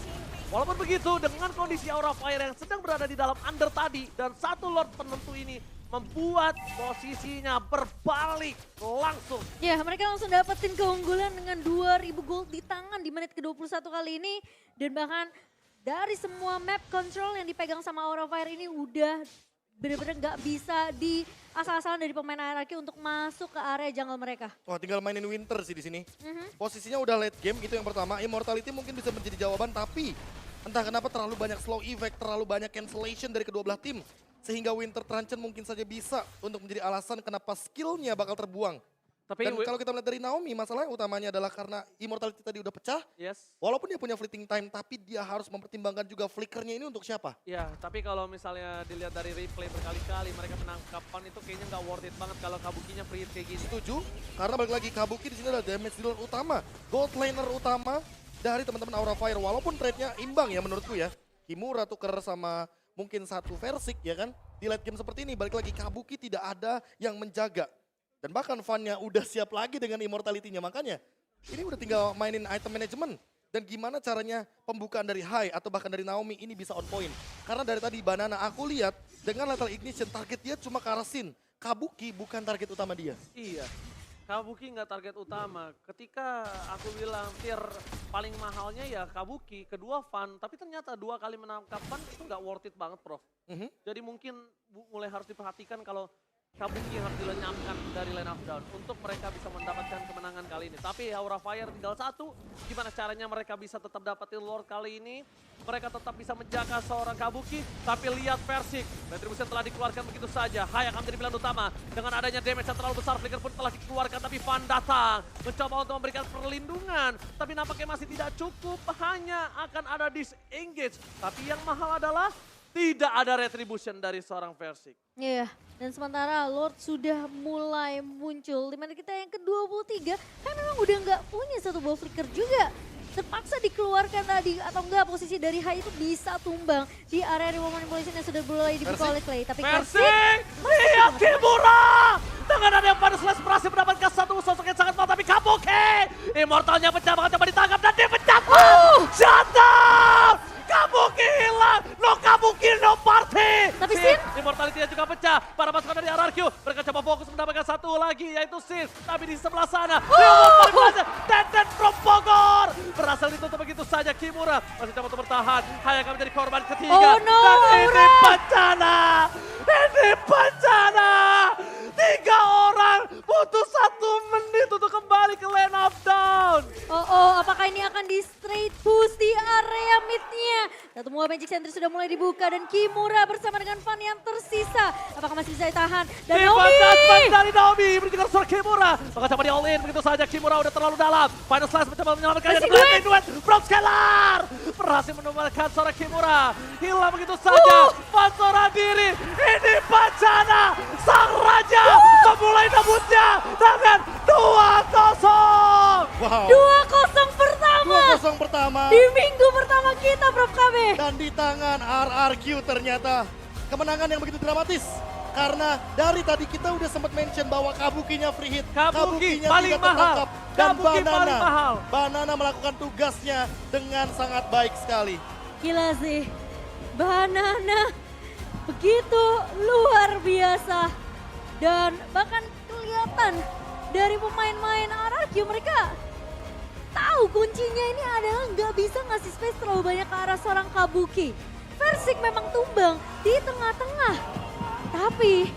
Walaupun begitu, dengan kondisi Aura Fire yang sedang berada di dalam under tadi. Dan 1 Lord penentu ini membuat posisinya berbalik langsung. Ya, mereka langsung dapetin keunggulan dengan 2000 gold di tangan di menit ke-21 kali ini. Dan bahkan dari semua map control yang dipegang sama Aura Fire ini udah bener-bener gak bisa di asal-asalan dari pemain RRQ untuk masuk ke area jungle mereka. Wah, tinggal mainin Winter sih di sini. Posisinya udah late game, itu yang pertama. Immortality mungkin bisa menjadi jawaban, tapi entah kenapa terlalu banyak slow effect, terlalu banyak cancellation dari kedua belah tim. Sehingga Winter Truncheon mungkin saja bisa untuk menjadi alasan kenapa skillnya bakal terbuang. Tapi Dan kalau kita melihat dari Naomi, masalah yang utamanya adalah karena immortality tadi udah pecah. yes. Walaupun dia punya fleeting time, tapi dia harus mempertimbangkan juga flickernya ini untuk siapa. Ya, tapi kalau misalnya dilihat dari replay berkali-kali, mereka menangkapan itu kayaknya nggak worth it banget kalau Kabukinya free hit kayak gini. Setuju, karena balik lagi Kabuki di sini adalah damage dealer utama, gold laner utama dari teman-teman Aura Fire. Walaupun trade-nya imbang ya menurutku ya. Kimura tuker sama mungkin satu Versik ya kan. Di late game seperti ini balik lagi Kabuki tidak ada yang menjaga. Dan bahkan Van-nya udah siap lagi dengan immortality-nya. Makanya ini udah tinggal mainin item management. Dan gimana caranya pembukaan dari Hai atau bahkan dari Naomi ini bisa on point. Karena dari tadi Banana aku lihat dengan Lethal Ignition target dia cuma ke arah Sin. Kabuki bukan target utama dia. Iya. Kabuki nggak target utama. Ketika aku bilang tier paling mahalnya ya Kabuki, kedua Van, tapi ternyata 2 kali menangkap Van itu nggak worth it banget, Prof. Jadi mungkin mulai harus diperhatikan kalau Kabuki harus dilenyapkan dari line of down untuk mereka bisa mendapatkan kemenangan kali ini. Tapi Aura Fire tinggal satu, gimana caranya mereka bisa tetap dapetin Lord kali ini. Mereka tetap bisa menjaga seorang Kabuki, tapi lihat Versik. Retribution telah dikeluarkan begitu saja. Hai akan menjadi pilihan utama. Dengan adanya damage yang terlalu besar, Flicker pun telah dikeluarkan, tapi Van datang. Mencoba untuk memberikan perlindungan, tapi nampaknya masih tidak cukup. Hanya akan ada disengage. Tapi yang mahal adalah tidak ada retribution dari seorang Versik. Iya, dan sementara Lord sudah mulai muncul. Dimana kita yang ke-23 kan memang udah nggak punya satu buah flicker juga. Terpaksa dikeluarkan tadi atau enggak posisi dari Hai itu bisa tumbang di area reward manipulation yang sudah mulai dibuka oleh Clay. Tapi Versik, lihat Kimura! Dengan ada yang pada slash berhasil mendapatkan satu sosok yang sangat mahal, tapi Kabuki! Immortalnya pecah, bahkan coba ditangkap dan dia pecah! Shut down! Kabuki hilang! No Kabuki, no party! Tapi Sin? Immortality-nya juga pecah. Para pasukan dari RRQ, mereka coba fokus mendapatkan satu lagi, yaitu Sin. Tapi di sebelah sana, Teten from Bogor! Berhasil ditutup begitu saja Kimura. Masih coba untuk bertahan. Hai akan menjadi korban ketiga. Oh no, dan ini Aura! bencana! Ini bencana! 3 orang butuh 1 menit untuk kembali ke lane of down. Oh, apakah ini akan di straight push di area mid-nya? Satu buah Magic Sentry sudah mulai dibuka dan Kimura bersama dengan Van yang tersisa. Apakah masih bisa ditahan? Dan Naomi! Dari Naomi berjalan suara Kimura. Maka coba di all in begitu saja. Kimura udah terlalu dalam. Final Slash mencoba menyelamatkannya. Duet Brock Scalar berhasil menemukan suara Kimura. Hilang begitu saja. Van seorang diri. Ini bencana. Sang Raja memulai debutnya dengan 2-0. Wow. 2-0 pertama 2-0 pertama. di minggu pertama kita, Prof KB. Dan di tangan RRQ ternyata kemenangan yang begitu dramatis. Karena dari tadi kita udah sempat mention bahwa Kabukinya free hit. Kabuki Kabukinya paling tidak mahal. tertangkap. Dan Kabuki paling mahal. Banana melakukan tugasnya dengan sangat baik sekali. Gila sih, Banana begitu luar biasa. Dan bahkan kelihatan dari pemain-pemain RRQ mereka tahu kuncinya ini adalah nggak bisa ngasih space terlalu banyak ke arah seorang Kabuki. Versik memang tumbang di tengah-tengah. Tapi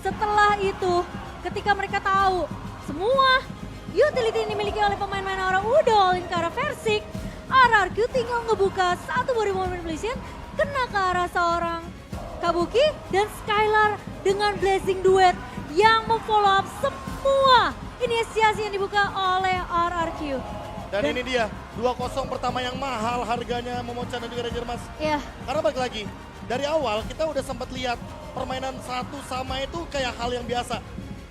setelah itu ketika mereka tahu semua utility yang dimiliki oleh pemain-pemain Aura udah all in ke arah Versik, RRQ tinggal ngebuka satu body manipulation kena ke arah seorang Kabuki dan Skylar dengan Blazing Duet yang memfollow up semua inisiasi yang dibuka oleh RRQ. Dan ini dia 2-0 pertama yang mahal harganya Momochan dan juga Ranger Mas. Iya. Karena balik lagi, dari awal kita udah sempat lihat permainan satu sama itu kayak hal yang biasa.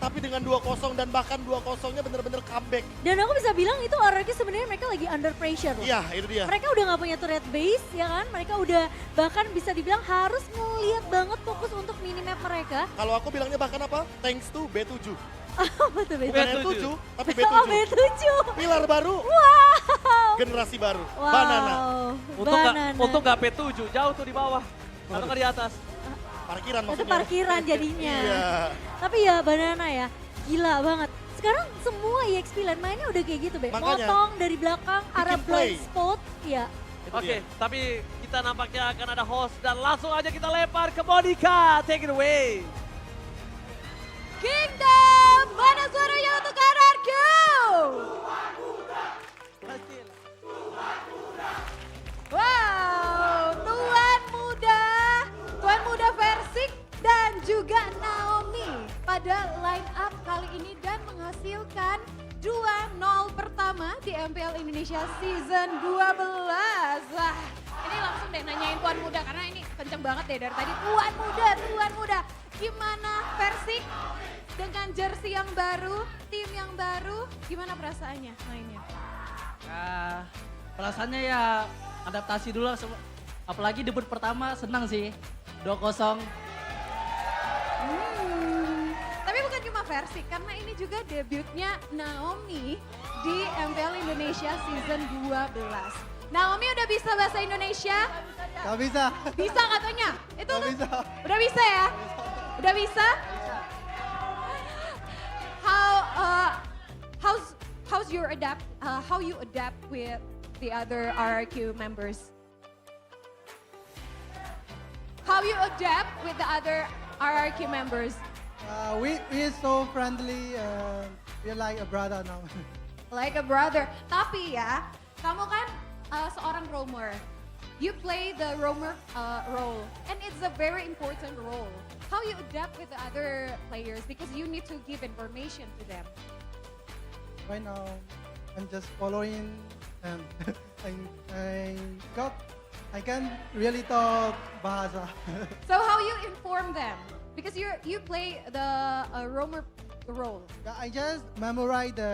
Tapi dengan 2-0 dan bahkan 2-0-nya bener-bener comeback. Dan aku bisa bilang itu RRQ sebenarnya mereka lagi under pressure loh. Iya, itu dia. Mereka udah gak punya turret base ya kan, mereka udah bahkan bisa dibilang harus ngeliat banget fokus untuk minimap mereka. Kalau aku bilangnya bahkan apa? Thanks to B7. Apa tuh Bukan B7? R7, tapi B7. Oh B7. Pilar baru, Wow. generasi baru, Wow. Banana. Untung nggak P7, jauh tuh di bawah. Atau nggak di atas. Parkiran Itu maksudnya. parkiran jadinya. Iya. Tapi ya Banana ya, gila banget. Sekarang semua EXP lane mainnya udah kayak gitu, Be. Makanya. Motong dari belakang, arah Bikin blind play. spot. Ya. Itu Oke, dia. tapi kita nampaknya akan ada host dan langsung aja kita lempar ke Monica. Take it away. Kingdom, mana suaranya untuk RRQ? Wow, Tuan Muda Versik dan MPL Indonesia Season 12. Wah, ini langsung deh nanyain Tuan Muda karena ini kenceng banget deh dari tadi. Tuan Muda. Gimana versi dengan jersey yang baru, tim yang baru, gimana perasaannya mainnya? Ya, perasaannya ya adaptasi dulu lah. Apalagi debut pertama senang sih. 2-0. Tapi bukan cuma versi, karena ini juga debutnya Naomi di MPL Indonesia Season 12. Naomi udah bisa bahasa Indonesia? Gak bisa. Bisa katanya. Itu Gak tuh. bisa. Udah bisa ya? Udah bisa? How's your how you adapt with the other RRQ members? How you adapt with the other RRQ members? We so friendly. We're like a brother now. Like a brother. Tapi ya, kamu kan seorang roamer. You play the roamer role, and it's a very important role. How you adapt with the other players because you need to give information to them. Right now, I'm just following, and I can't really talk bahasa. So how you inform them? Because you play the roamer role. I just memorize the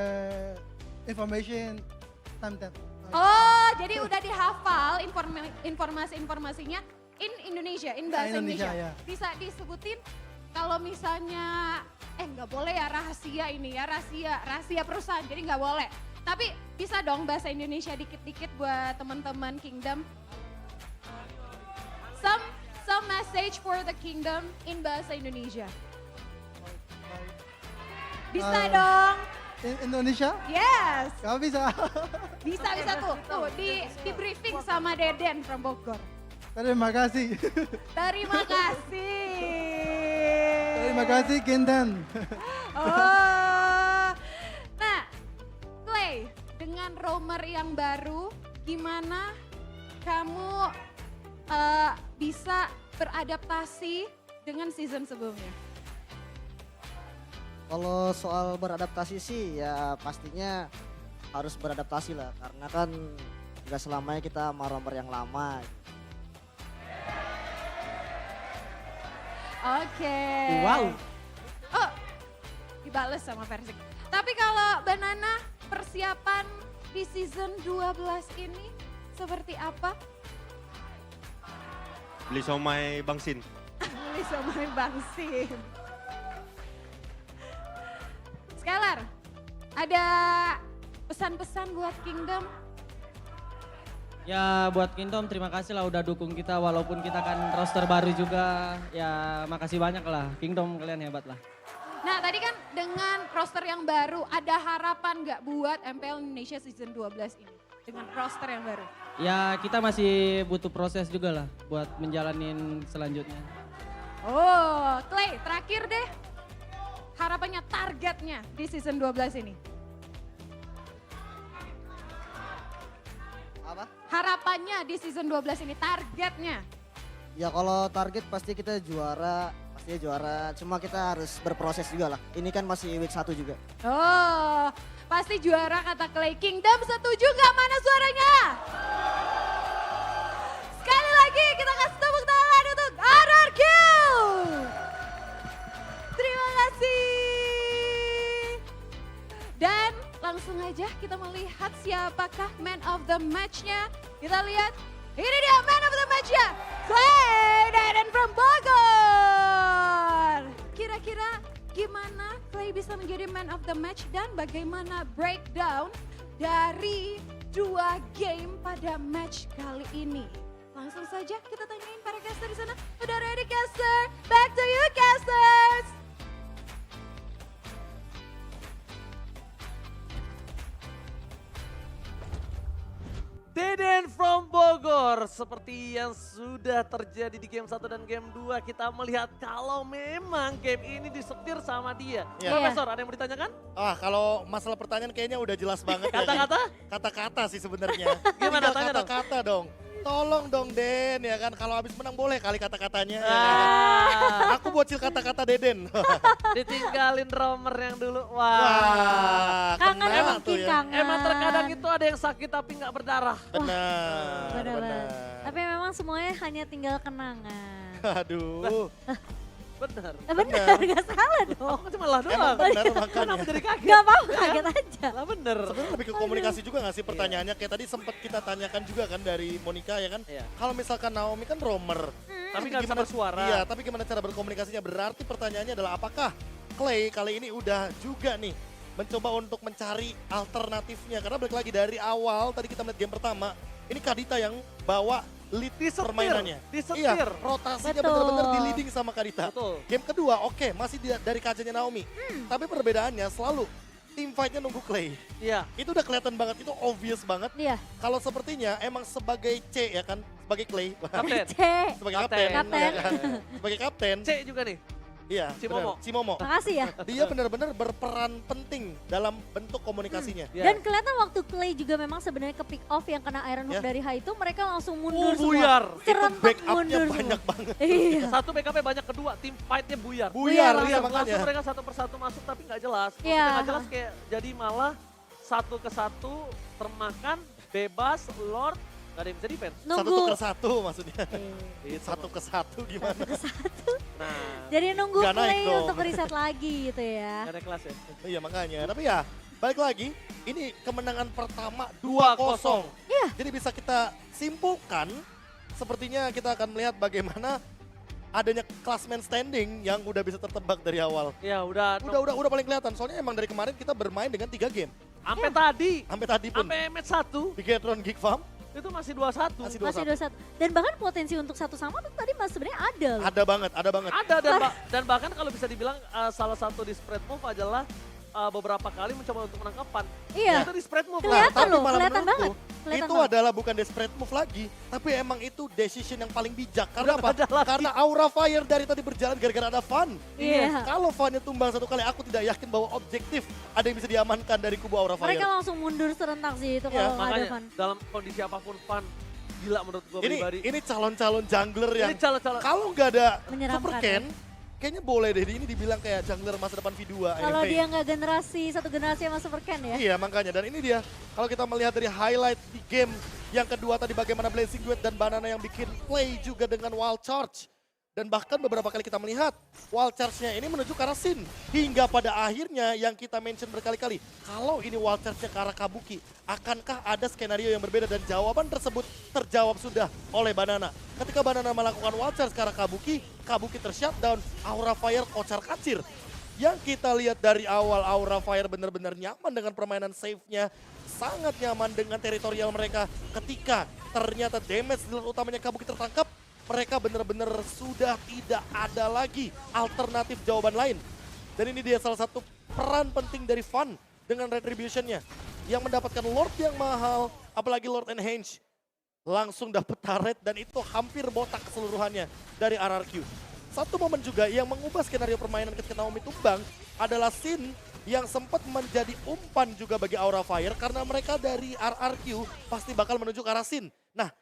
information sometimes. Oh, jadi udah dihafal informasi-informasinya in Indonesia, in bahasa Indonesia, Indonesia. ya. Bisa disebutin kalau misalnya, nggak boleh ya rahasia ini ya, rahasia perusahaan, jadi nggak boleh. Tapi bisa dong bahasa Indonesia dikit-dikit buat teman-teman Kingdom. Some message for the Kingdom in bahasa Indonesia. Bisa dong. In Indonesia? Yes. Gak bisa. Bisa tuh di briefing sama Deden from Bogor. Terima kasih. Terima kasih. Terima kasih Kindan. Oh. Nah, Clay, dengan roamer yang baru, gimana kamu bisa beradaptasi dengan season sebelumnya? Kalau soal beradaptasi sih ya pastinya harus beradaptasi lah karena kan nggak selamanya kita sama romer yang lama. Oke. Wow. Oh, dibales sama Persik. Tapi kalau Banana persiapan di season 12 ini seperti apa? Beli somai Bang Sin. Beli sama Bang Sim. Skylar, ada pesan-pesan buat Kingdom? Ya buat Kingdom terima kasih lah udah dukung kita walaupun kita kan roster baru juga. Ya makasih banyak lah Kingdom, kalian hebat lah. Nah tadi kan dengan roster yang baru, ada harapan nggak buat MPL Indonesia Season 12 ini? Dengan roster yang baru? Ya kita masih butuh proses juga lah buat menjalanin selanjutnya. Oh, Clay terakhir deh. Harapannya, targetnya di Season 12 ini? Apa? Harapannya di Season 12 ini, targetnya? Ya kalau target pasti kita juara, pastinya juara. Cuma kita harus berproses juga lah. Ini kan masih week 1 juga. Oh, pasti juara kata Clay. Kingdom setuju nggak? Mana suaranya? Sekali lagi kita kasih tepuk tangan untuk RRQ. Terima kasih. Dan langsung aja kita melihat siapakah man of the match-nya. Kita lihat, ini dia man of the match-nya. Clay Deden from Bogor. Kira-kira gimana Clay bisa menjadi man of the match dan bagaimana breakdown dari 2 game pada match kali ini. Langsung saja kita tanyain para caster di sana. Udah ready caster? Back to you casters. Deden from Bogor, seperti yang sudah terjadi di game 1 dan game 2, kita melihat kalau memang game ini disetir sama dia. Iya. Profesor, ada yang mau ditanyakan? Kalau masalah pertanyaan kayaknya udah jelas banget. Kata-kata? Kata-kata sih sebenarnya. Gimana? Tinggal Tanya dong. kata-kata dong. Tolong dong Den, ya kan. Kalau habis menang boleh kali kata-katanya. Ya kan? Ah, Aku bocil kata-kata Deden. ditinggalin romer yang dulu. Wah. Wah, Kangen kena emang tuh King, ya. kangen. Emang terkadang itu ada yang sakit tapi nggak berdarah. Benar, Benar benar. banget. Tapi memang semuanya hanya tinggal kenangan. Aduh, Benar. Benar, gak salah Aku dong. kan cuma lah emang doang. benar Kenapa makanya. jadi kaget? Gak apa-apa, kaget aja. Lah bener. Sebenarnya lebih ke komunikasi juga gak sih pertanyaannya? Kayak tadi sempat kita tanyakan juga kan dari Monica ya kan. Iya. Kalau misalkan Naomi kan roamer. Tapi nggak bisa bersuara. Iya, tapi gimana cara berkomunikasinya? Berarti pertanyaannya adalah apakah Clay kali ini udah juga nih mencoba untuk mencari alternatifnya? Karena balik lagi dari awal tadi kita melihat game pertama, ini Kadita yang bawa lead Disetir, permainannya. disetir. Iya, rotasinya Betul. benar-benar di leading sama Kadita. Betul. Game kedua oke, masih dari kajanya Naomi. Tapi perbedaannya selalu team fight-nya nunggu Clay. Iya. Itu udah kelihatan banget, itu obvious banget. Iya, Kalau sepertinya emang sebagai C ya kan, sebagai Clay, Kapten. C. sebagai Kapten. kapten, Kapten. ya kan? Sebagai kapten, C juga nih. iya, Si benar. Momo. Si Momo. Makasih ya. Dia benar-benar berperan penting dalam bentuk komunikasinya. Iya. Dan kelihatan waktu Clay juga memang sebenarnya ke pick off yang kena Iron Hook Ya. dari high itu mereka langsung mundur semua. buyar. Itu Serentak backupnya mundur banyak semua. banget. Iya. Satu BKP banyak, kedua tim fight-nya buyar. Buyar, Iya, iya Langsung makanya. mereka satu persatu masuk tapi nggak jelas. Maksudnya Iya. nggak jelas kayak jadi malah satu ke satu termakan, bebas, Lord, nggak ada yang bisa defense. Satu Nunggu. tuker satu maksudnya. Itu Satu ke satu gimana? Nah, Jadi nunggu Nggak naik Clay dong. untuk reset lagi gitu ya. nggak ada kelas ya. Iya makanya. Tapi ya balik lagi, ini kemenangan pertama 2-0. Iya. Jadi bisa kita simpulkan, sepertinya kita akan melihat bagaimana adanya klasmen standing yang udah bisa tertebak dari awal. Ya udah, Udah paling kelihatan. Soalnya emang dari kemarin kita bermain dengan 3 game. sampai tadi, Sampai tadi pun. sampai match 1 Bigetron Geek Farm itu masih 2-1. masih Masih 2-1. 21. Dan bahkan potensi untuk satu sama tuh tadi mas sebenarnya ada loh. Ada banget, ada banget. Ada dan bahkan kalau bisa dibilang salah satu di spread move adalah beberapa kali mencoba untuk menangkap Pan. Iya. Itu di spread move. Kelihatan tapi loh, malah kelihatan menurutku, banget. Kelihatan itu banget. adalah bukan desperate move lagi, tapi emang itu decision yang paling bijak. Karena Udah apa? nggak ada lagi. Karena aura fire dari tadi berjalan gara-gara ada Fan. Iya. Kalau Fannya tumbang satu kali, aku tidak yakin bahwa objektif ada yang bisa diamankan dari kubu aura fire. Mereka langsung mundur serentak sih itu Iya, kalau nggak ada Makanya Van. dalam kondisi apapun Pan gila menurut gue pribadi. Ini calon-calon jungler yang Ini calon-calon. kalau nggak ada Menyeramkan, Super Ken, kayaknya boleh deh ini dibilang kayak jungler masa depan V2. Kalau anyway. dia nggak satu generasi sama Super Ken ya. Iya makanya, dan ini dia kalau kita melihat dari highlight di game yang kedua tadi bagaimana Blazing Duet dan Banana yang bikin play juga dengan Wild Charge. Dan bahkan beberapa kali kita melihat Wild Charge-nya ini menuju ke arah Sin. Hingga pada akhirnya yang kita mention berkali-kali, kalau ini Wild Charge-nya ke arah Kabuki, akankah ada skenario yang berbeda? Dan jawaban tersebut terjawab sudah oleh Banana. Ketika Banana melakukan Wild Charge ke arah Kabuki, Kabuki tershutdown, Aura Fire kocar kacir. Yang kita lihat dari awal, Aura Fire benar-benar nyaman dengan permainan save-nya. Sangat nyaman dengan teritorial mereka. Ketika ternyata damage dealer utamanya Kabuki tertangkap, mereka benar-benar sudah tidak ada lagi alternatif jawaban lain. Dan ini dia salah satu peran penting dari Fan dengan retribution-nya. Yang mendapatkan Lord yang mahal, apalagi Lord Enhance. Langsung dapat turret dan itu hampir botak keseluruhannya dari RRQ. Satu momen juga yang mengubah skenario permainan ketika Naomi tumbang adalah Sin yang sempat menjadi umpan juga bagi Aura Fire karena mereka dari RRQ pasti bakal menuju ke arah Sin. Nah,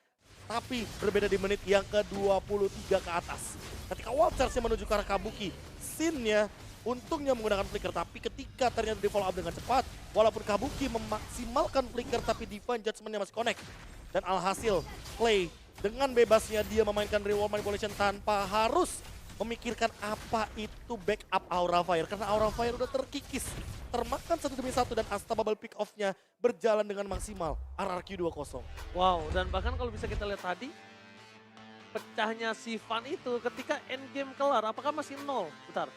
tapi berbeda di menit yang ke-23 ke atas. Ketika Wild Charge-nya menuju ke arah Kabuki, Sin-nya untungnya menggunakan flicker, tapi ketika ternyata di follow up dengan cepat, walaupun Kabuki memaksimalkan flicker tapi Divine Judgment-nya masih connect. Dan alhasil, Clay dengan bebasnya dia memainkan reward manipulation tanpa harus memikirkan apa itu backup Aura Fire. Karena Aura Fire udah terkikis, termakan satu demi satu dan unstoppable pick off-nya berjalan dengan maksimal. RRQ 2-0. Wow, dan bahkan kalau bisa kita lihat tadi, pecahnya si Van itu ketika endgame kelar, apakah masih 0? Bentar.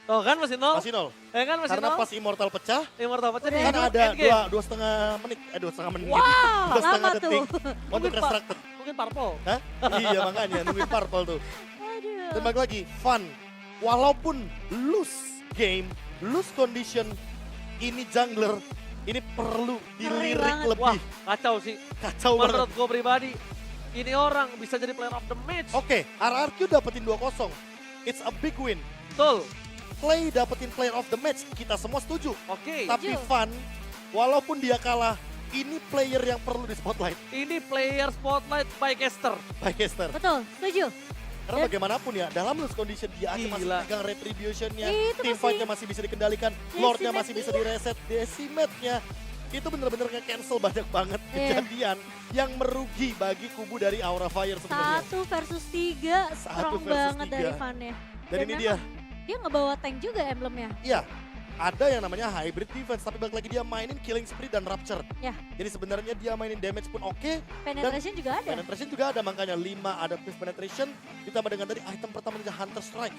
Oh kan masih 0? Masih 0. Ya kan masih Karena 0? pas Immortal pecah, Immortal pecah Udah. di kan ada endgame. 2,5 menit. 2,5 menit. Wow, 2,5 lama detik tuh. untuk Mungkin, restricted. Mungkin purple. Hah? Iya makanya, nungguin purple tuh. Aduh. Dan balik lagi, Fun. Walaupun lose game, lose condition, ini jungler, ini perlu dilirik banget. Wah, lebih. kacau sih. Kacau banget. Menurut gue pribadi, ini orang bisa jadi player of the match. Oke, RRQ dapetin 2-0. It's a big win. Betul. Clay dapetin player of the match, kita semua setuju. Oke. Tapi Setuju. Fun, walaupun dia kalah, ini player yang perlu di spotlight. Ini player spotlight by caster. By Caster. Betul, setuju. Karena bagaimanapun ya, dalam lose condition dia aja masih Gila. pegang retribution-nya, Itu team masih- fight-nya masih bisa dikendalikan, Lord-nya Decimate masih bisa iya. direset, Decimate-nya. Itu bener-bener nge-cancel banyak banget Iya. kejadian yang merugi bagi kubu dari Aura Fire sebenarnya. 1 versus 3, Satu strong versus banget 3. dari Van-nya. Dan ini dia, Dia ngebawa tank juga emblemnya. iya. Ada yang namanya hybrid defense, tapi balik lagi dia mainin killing spree dan rapture. Ya, Jadi sebenarnya dia mainin damage pun oke, penetration juga ada. penetration juga ada, makanya 5 adaptive penetration ditambah dengan tadi item pertama juga Hunter Strike.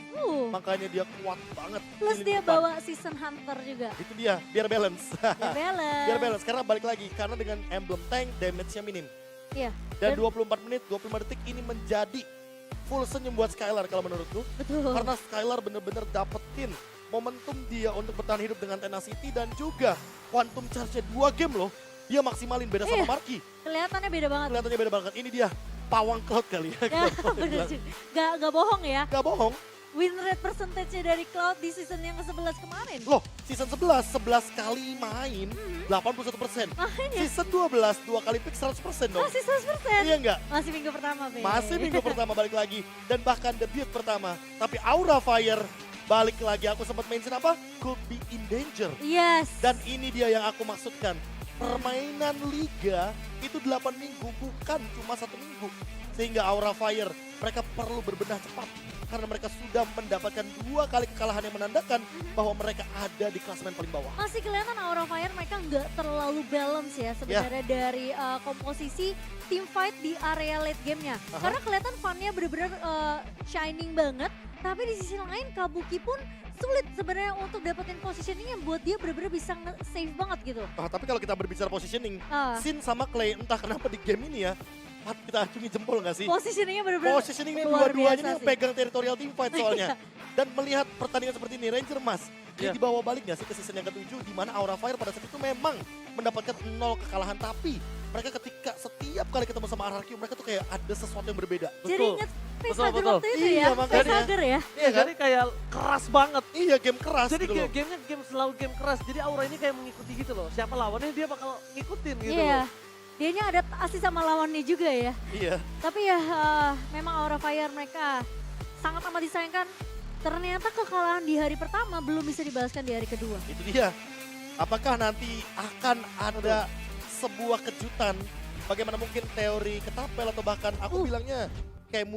Makanya dia kuat banget. Plus Killing dia depan. bawa season hunter juga. Itu dia, biar balance. Dia balance. Biar balance, karena balik lagi, karena dengan emblem tank damage-nya minim. Iya, Dan 24 menit, 25 detik ini menjadi full senyum buat Skylar kalau menurutku. betul. Karena Skylar bener-bener dapetin momentum dia untuk bertahan hidup dengan Tenacity dan juga Quantum Charge-nya 2 game loh. Dia maksimalin beda sama Iya. Marky. Kelihatannya beda banget. Kelihatannya beda banget. Ini dia pawang Cloud kali ya. Ya, bener sih. Gak bohong ya. Gak bohong. Win rate percentage-nya dari Cloud di season yang ke-11 kemarin. Loh, season 11 kali main 81%. Makanya. Season 12 2 kali pick 100% dong. Masih 100%. Iya enggak? Masih minggu pertama, Be. Masih minggu pertama balik lagi. Dan bahkan debut pertama. Tapi Aura Fire balik lagi. Aku sempat mention apa? Could be in danger. Yes. Dan ini dia yang aku maksudkan. Permainan Liga itu 8 minggu, bukan cuma 1 minggu. Sehingga Aura Fire, mereka perlu berbenah cepat. Karena mereka sudah mendapatkan 2 kali kekalahan yang menandakan bahwa mereka ada di klasemen paling bawah. Masih kelihatan Aura Fire mereka nggak terlalu balance ya sebenarnya dari komposisi team fight di area late game-nya. Karena kelihatan Van-nya bener-bener shining banget. Tapi di sisi lain Kabuki pun sulit sebenarnya untuk dapetin positioning yang buat dia bener-bener bisa save banget gitu. Tapi kalau kita berbicara positioning, Ah. Sin sama Clay entah kenapa di game ini ya, kita acungi jempol gak sih? Positioningnya bener-bener Positioning ini luar dua-duanya biasa nih yang sih. pegang territorial team fight soalnya. Dan melihat pertandingan seperti ini, Ranger Mas, dia Iya. dibawa balik gak sih ke season yang ke-7 di mana Aura Fire pada saat itu memang mendapatkan 0 kekalahan. Tapi mereka ketika setiap kali ketemu sama RRQ, mereka tuh kayak ada sesuatu yang berbeda. Jadi Betul. inget Betul, Facehugger betul. waktu itu Iya, ya, makanya. Facehugger ya. Iya kan? Jadi kayak keras banget. Iya, game keras Jadi gitu loh. gamenya game selalu game keras. Jadi Aura ini kayak mengikuti gitu loh. Siapa lawannya dia bakal ngikutin gitu Iya, loh. dianya adaptasi sama lawannya juga ya. Iya. Tapi ya memang Aura Fire mereka sangat amat disayangkan. Ternyata kekalahan di hari pertama belum bisa dibalaskan di hari kedua. Itu dia. Apakah nanti akan ada sebuah kejutan? Bagaimana mungkin teori ketapel atau bahkan aku bilangnya kayak